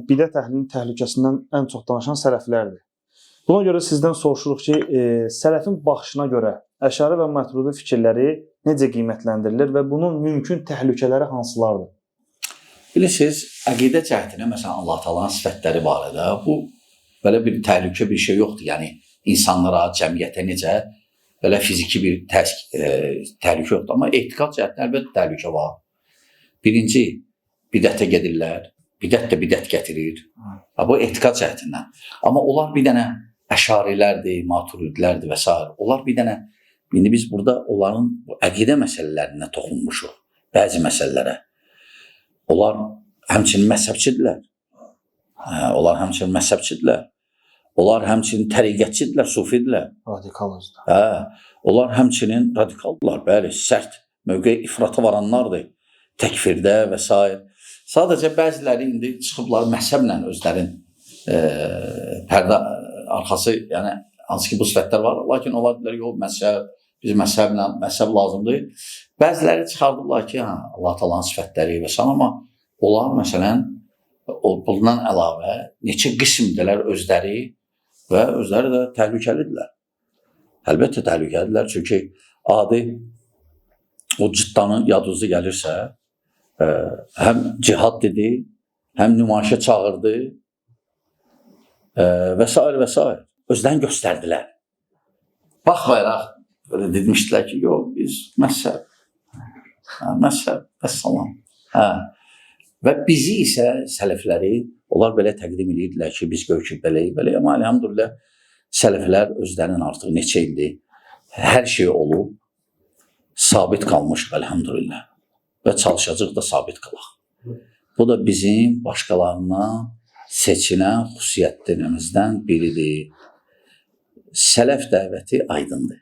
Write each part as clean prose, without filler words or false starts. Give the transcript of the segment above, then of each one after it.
Bidət əhlinin təhlükəsindən ən çox danışan sələflərdir. Buna görə sizdən soruşuruq ki, sələfin baxışına görə Əşari və Maturidi fikirləri necə qiymətləndirilir və bunun mümkün təhlükələri hansılardır? Bilirsiniz, əqidə cəhətinə, məsələn, Allah Taala'nın sifətləri barədə bu belə bir təhlükə bir şey yoxdur. Yəni insanlara, cəmiyyətə necə belə fiziki bir təhlükə yoxdur. Amma etiqad cəhətdən əlbəttə təhlükə var. Birinci, bidətə gedirlər. Bidət də bidət gətirir. Bu etiqad cəhətindən. Amma onlar bir dənə əşarilərdir, maturidilərdir və s. Onlar bir dənə, indi biz burada onların əqidə məsələlərinə toxunmuşuq. Bəzi məsələlərə. Onlar həmçinin məzhəbçidirlər. Onlar həmçinin təriqətçidirlər, sufidirlər. Radikalızdır. Onlar həmçinin radikaldırlar, bəli, sərt mövqe ifrata varanlardır. Təkfirdə və s. Sadəcə bəziləri indi çıxıblar məhzəblə özlərin pərdə arxası, yəni hansı ki bu sifətlər var, lakin onlar deyirlər, yox, məzhəb, biz məzhəb lazımdır. Bəziləri çıxardıblar ki, Allah Taala'nın sifətləri və s. Amma onlar məsələn, bundan əlavə neçə qismdələr özləri və özləri də təhlükəlidirlər. Əlbəttə təhlükəlidirlər, çünki adi o cıddanın yadınıza gəlirsə, həm cihad dedi, həm nümayişə çağırdı və s. və s. Özlərini göstərdilər. Baxmayaraq, böyle demişdilər ki, yox, biz məzhəb, vəssalam. Və bizi isə sələfləri, onlar belə təqdim edirdilər ki, biz görüküb beləyik. Amma elhamdülillah, sələflər özlərinin artıq neçə ildir, hər şey olub, sabit qalmışıq, elhamdülillah. Və çalışacaq da sabit qalaq. Bu da bizim başqalarına seçilən xüsusiyyətlərimizdən biridir. Sələf dəvəti aydındır.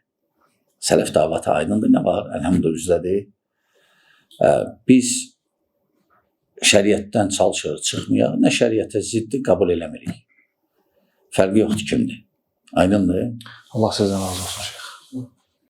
Sələf dəvəti aydındır. Nə var? Əlhamdülillahdır. Biz şəriətdən çalışırıq, çıxmayaq. Nə şəriətə ziddi qəbul eləmirik. Fərqi yoxdur kimdir. Aydındır. Allah sizdən razı olsun.